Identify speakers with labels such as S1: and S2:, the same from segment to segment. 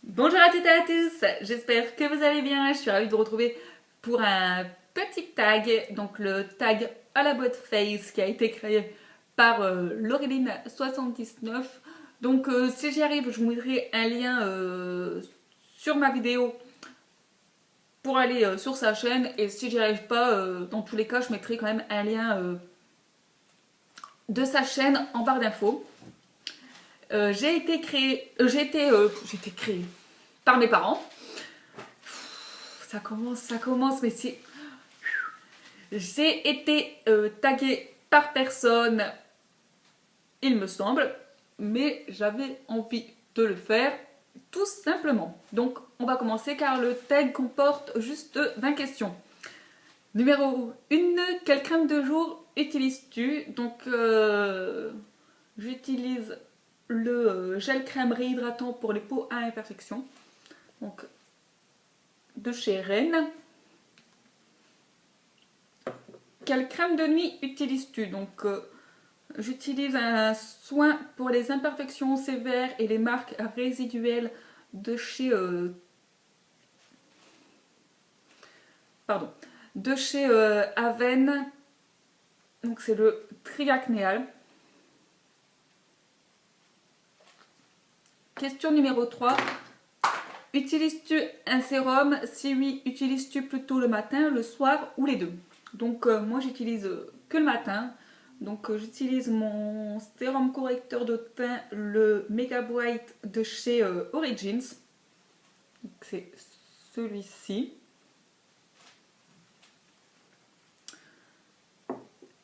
S1: Bonjour à toutes et à tous, j'espère que vous allez bien. Je suis ravie de vous retrouver pour un petit tag, donc le tag All About Face qui a été créé par Laureline79. Donc si j'y arrive, je vous mettrai un lien sur ma vidéo pour aller sur sa chaîne, et si j'y arrive pas, dans tous les cas, je mettrai quand même un lien de sa chaîne en barre d'infos. J'ai été créée par mes parents. Ça commence, mais c'est... J'ai été taguée par personne, il me semble, mais j'avais envie de le faire tout simplement. Donc, on va commencer car le tag comporte juste 20 questions. Numéro 1, quelle crème de jour utilises-tu? Donc, j'utilise le gel crème réhydratant pour les peaux à imperfection. Donc, de chez Rennes. Quelle crème de nuit utilises-tu? Donc, j'utilise un soin pour les imperfections sévères et les marques résiduelles de chez Aven. Donc, c'est le triacnéal. Question numéro 3. Utilises-tu un sérum? Si oui, utilises-tu plutôt le matin, le soir ou les deux? Donc moi j'utilise que le matin. Donc j'utilise mon sérum correcteur de teint, le Mega Bright de chez Origins. C'est celui-ci.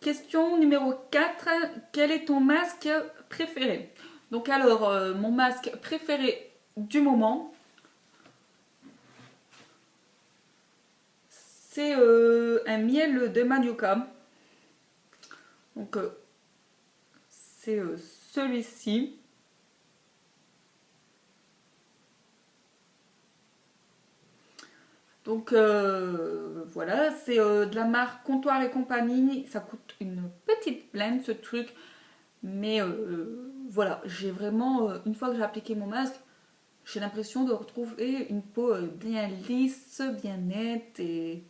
S1: Question numéro 4. Quel est ton masque préféré? Donc alors, mon masque préféré du moment, c'est un miel de Manuka. Donc c'est celui-ci. Donc voilà, c'est de la marque Comptoir et compagnie. Ça coûte une petite blinde ce truc. Mais voilà, j'ai vraiment, une fois que j'ai appliqué mon masque, j'ai l'impression de retrouver une peau bien lisse, bien nette. Et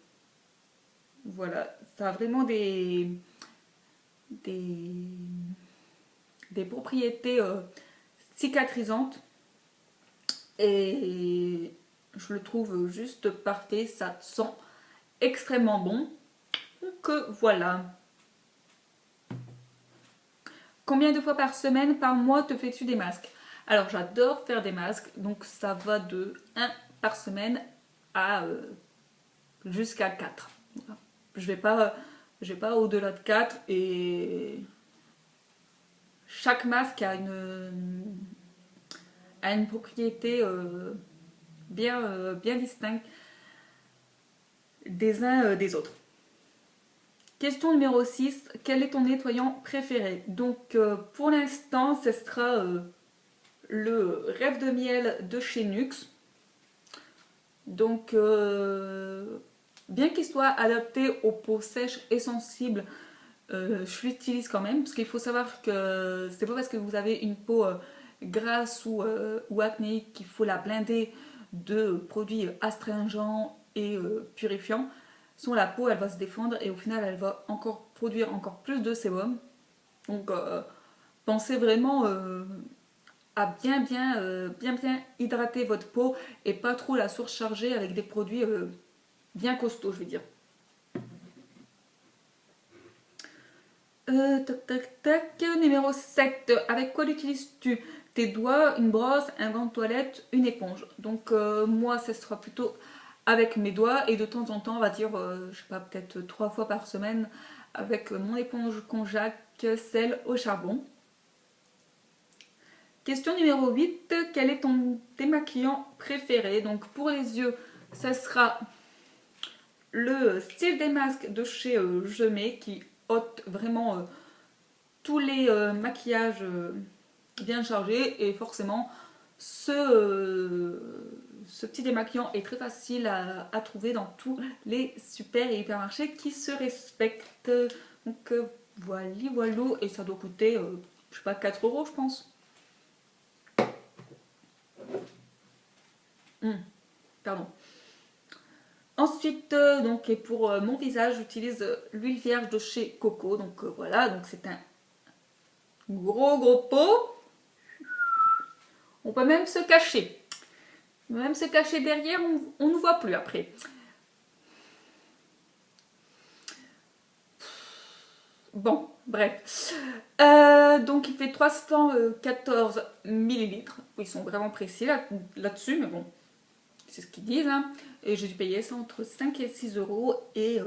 S1: voilà, ça a vraiment des, des propriétés cicatrisantes. Et je le trouve juste parfait, ça sent extrêmement bon. Donc voilà. Combien de fois par semaine, par mois te fais-tu des masques? Alors j'adore faire des masques, donc ça va de un par semaine à jusqu'à 4. Voilà. Je vais pas au-delà de 4, et chaque masque a une propriété bien distincte des uns des autres. Question numéro 6. Quel est ton nettoyant préféré? Donc pour l'instant, ce sera le Rêve de miel de chez Nuxe. Donc bien qu'il soit adapté aux peaux sèches et sensibles, je l'utilise quand même, parce qu'il faut savoir que c'est pas parce que vous avez une peau grasse ou acnéique qu'il faut la blinder de produits astringents et purifiants. Sinon la peau elle va se défendre et au final elle va encore produire encore plus de sébum. Donc pensez vraiment à bien hydrater votre peau et pas trop la surcharger avec des produits bien costauds, je vais dire. Tac tac tac. Numéro 7. Avec quoi l'utilises-tu? Tes doigts, une brosse, un gant de toilette, une éponge. Donc moi, ça sera plutôt avec mes doigts, et de temps en temps, on va dire, je sais pas, peut-être 3 fois par semaine avec mon éponge Conjac, celle au charbon. Question numéro 8. Quel est ton démaquillant préféré? Donc pour les yeux, ça sera le style des masques de chez Gemay qui ôte vraiment tous les maquillages bien chargés, et forcément ce petit démaquillant est très facile à trouver dans tous les super et hypermarchés qui se respectent. Donc voilà, et ça doit coûter, je sais pas, 4 € je pense. Pardon. Ensuite, donc, et pour mon visage, j'utilise l'huile vierge de chez Coco. Donc voilà, donc c'est un gros pot. On peut même se cacher. Même se cacher derrière, on ne voit plus après. Bon, bref. Donc il fait 314 millilitres. Ils sont vraiment précis là-dessus, mais bon, c'est ce qu'ils disent. Hein. Et j'ai dû payer ça entre 5 et 6 euros. Et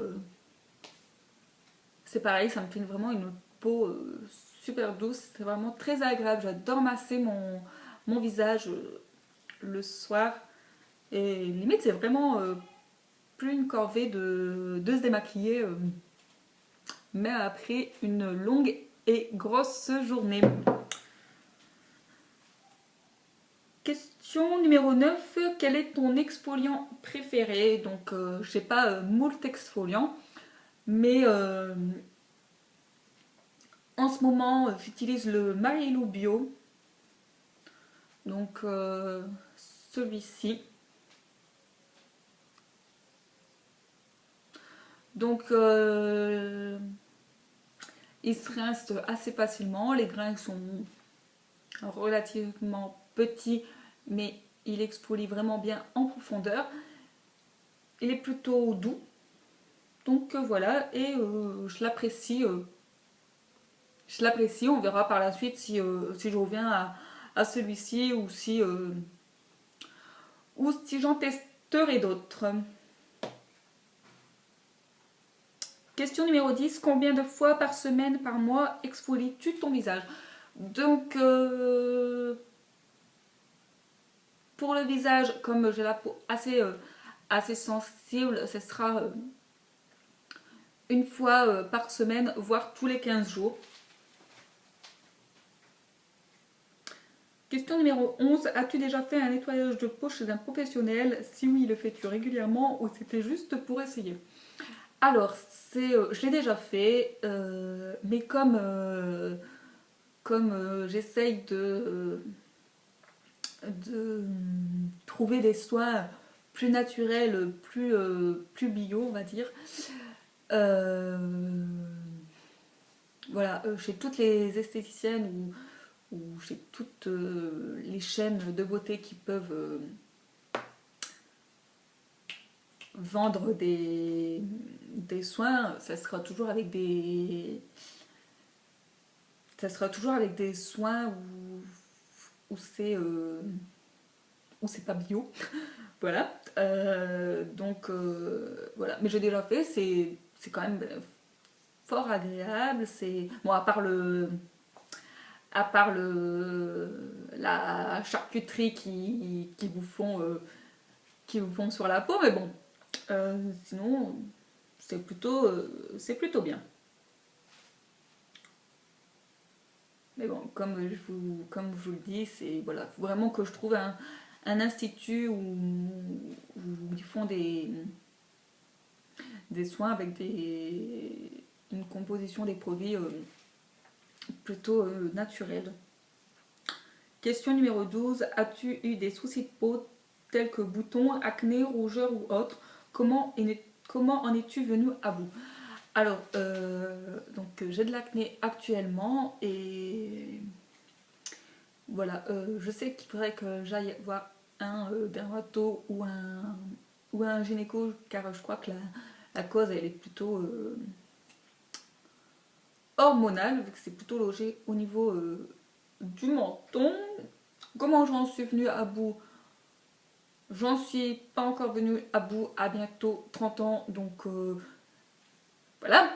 S1: c'est pareil, ça me fait vraiment une peau super douce. C'est vraiment très agréable. J'adore masser mon visage le soir. Et limite, c'est vraiment plus une corvée de se démaquiller. Mais après une longue et grosse journée. Question numéro 9. Quel est ton exfoliant préféré? Donc, je sais pas moult exfoliants, mais en ce moment, j'utilise le Marilou Bio. Donc, celui-ci. Donc, il se rince assez facilement. Les grains sont relativement petits, mais il exfolie vraiment bien en profondeur. Il est plutôt doux. Donc voilà, et je l'apprécie. On verra par la suite si je reviens à celui-ci ou si j'en testerai d'autres. Question numéro 10. Combien de fois par semaine, par mois exfolies-tu ton visage? Donc, pour le visage, comme j'ai la peau assez sensible, ce sera une fois par semaine, voire tous les 15 jours. Question numéro 11. As-tu déjà fait un nettoyage de peau chez un professionnel? Si oui, le fais-tu régulièrement ou c'était juste pour essayer? Alors, je l'ai déjà fait, mais comme j'essaye de trouver des soins plus naturels, plus bio, on va dire. Voilà, chez toutes les esthéticiennes ou chez toutes les chaînes de beauté qui peuvent vendre des soins, ça sera toujours avec des soins où c'est pas bio. Voilà. Donc voilà, mais j'ai déjà fait, c'est quand même fort agréable. C'est bon, à part la charcuterie qui vous font sur la peau, mais bon, sinon c'est plutôt bien. Mais bon, comme je vous le dis, c'est voilà, faut vraiment que je trouve un institut où ils font des soins avec une composition des produits plutôt naturelle. Question numéro 12. As-tu eu des soucis de peau tels que boutons, acné, rougeur ou autre? Comment en es-tu venu à bout? Alors, donc j'ai de l'acné actuellement et voilà, je sais qu'il faudrait que j'aille voir un dermato ou un gynéco car je crois que la cause elle est plutôt hormonale vu que c'est plutôt logé au niveau du menton. Comment j'en suis venue à bout? J'en suis pas encore venue à bout à bientôt 30 ans, donc voilà.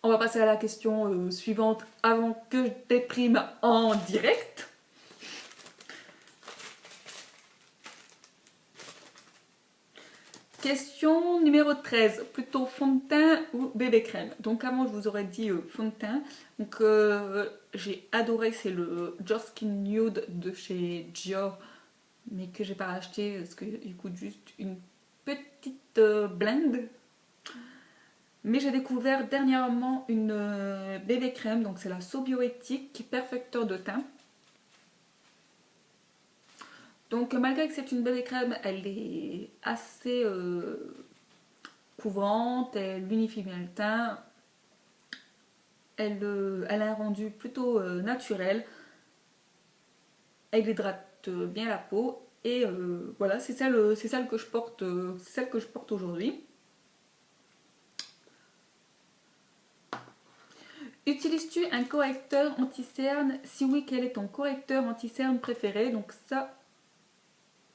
S1: On va passer à la question suivante avant que je déprime en direct. Question numéro 13, plutôt fond de teint ou bébé crème? Donc avant je vous aurais dit fond de teint. Donc j'ai adoré, c'est le Just Skin Nude de chez Dior, mais que j'ai pas acheté parce qu'il coûte juste une petite blinde. Mais j'ai découvert dernièrement une bébé crème, donc c'est la Sobioéthique Perfecteur de teint. Donc malgré que c'est une bébé crème, elle est assez couvrante, elle unifie bien le teint, elle a un rendu plutôt naturel, elle hydrate bien la peau et voilà, c'est celle que je porte, c'est celle que je porte aujourd'hui. Utilises-tu un correcteur anti-cerne? Si oui, quel est ton correcteur anti-cerne préféré? Donc ça,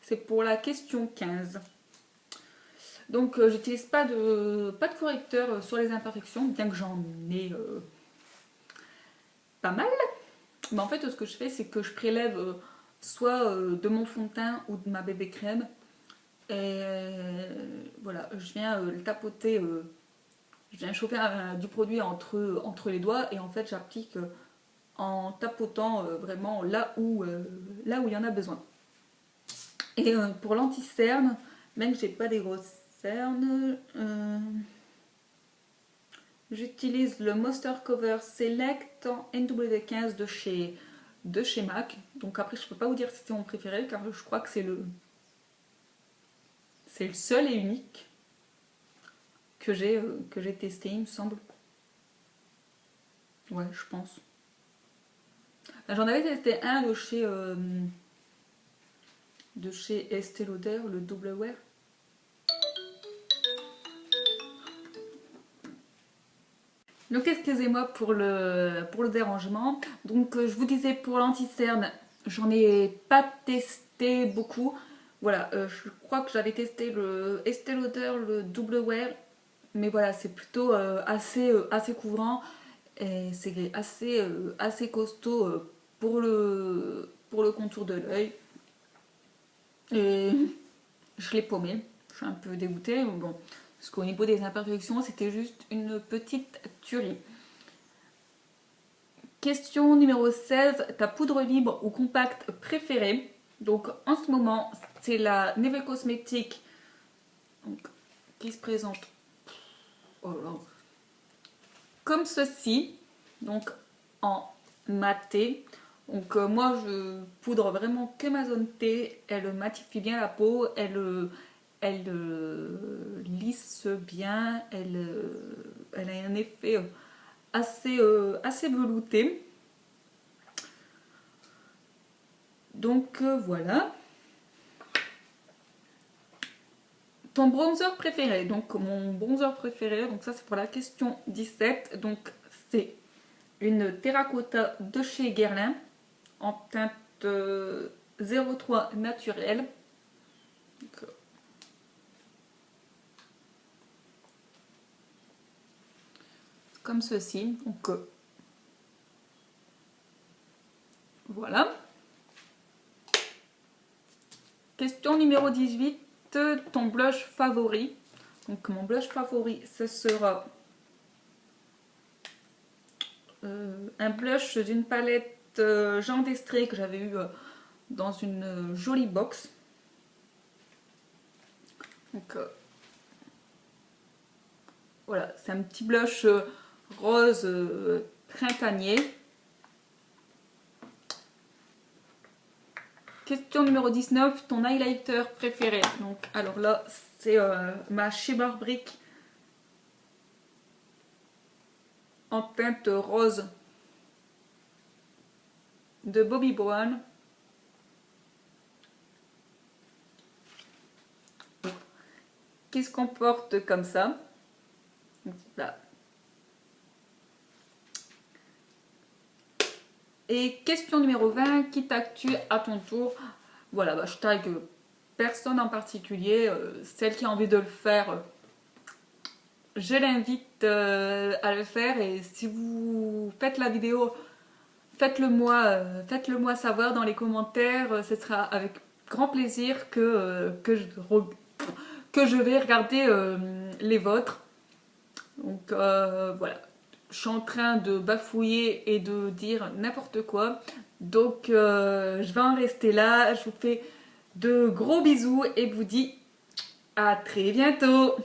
S1: c'est pour la question 15. Donc j'utilise pas de correcteur sur les imperfections, bien que j'en ai pas mal. Mais en fait, ce que je fais, c'est que je prélève soit de mon fond de teint ou de ma bébé crème. Et voilà, je viens le tapoter, je viens chauffer du produit entre les doigts et en fait j'applique en tapotant vraiment là où il y en a besoin. Et pour l'anti-cerne, même que j'ai pas des grosses cernes, j'utilise le Moisture Cover Select en NW15 de chez MAC. Donc après, je peux pas vous dire si c'est mon préféré car je crois que c'est le seul et unique que j'ai testé, il me semble. Ouais, je pense. J'en avais testé un de chez Estée Lauder, le Double Wear. Donc excusez-moi pour le dérangement. Donc je vous disais pour l'anti-cerne, j'en ai pas testé beaucoup. Voilà, je crois que j'avais testé le Estée Lauder, le Double Wear. Mais voilà, c'est plutôt assez couvrant et c'est assez costaud pour le contour de l'œil. Et je l'ai paumé, je suis un peu dégoûtée. Bon, parce qu'au niveau des imperfections, c'était juste une petite tuerie. Question numéro 16, ta poudre libre ou compacte préférée? Donc en ce moment, c'est la Neve Cosmetics donc, qui se présente comme ceci, donc en maté. Donc moi je poudre vraiment que ma zone T, elle matifie bien la peau, elle lisse bien, elle a un effet assez velouté. Donc voilà. Ton bronzer préféré? Donc mon bronzer préféré, donc ça c'est pour la question 17. Donc c'est une terracotta de chez Guerlain en teinte 03 naturelle. Donc, comme ceci. Donc voilà. Question numéro 18. Ton blush favori? Donc mon blush favori, ce sera un blush d'une palette Jean d'Estrée que j'avais eu dans une jolie box. Donc voilà, c'est un petit blush rose printanier. Question numéro 19, ton highlighter préféré? Donc alors là, c'est ma Shimmer Brick en teinte rose de Bobbi Brown. Qui se comporte comme ça. Là. Et question numéro 20, qui tag-tu à ton tour? Voilà, bah, je tag personne en particulier, celle qui a envie de le faire, je l'invite à le faire et si vous faites la vidéo, faites-le moi savoir dans les commentaires, ce sera avec grand plaisir que je vais regarder les vôtres. Donc voilà, je suis en train de bafouiller et de dire n'importe quoi. Donc je vais en rester là. Je vous fais de gros bisous et vous dis à très bientôt.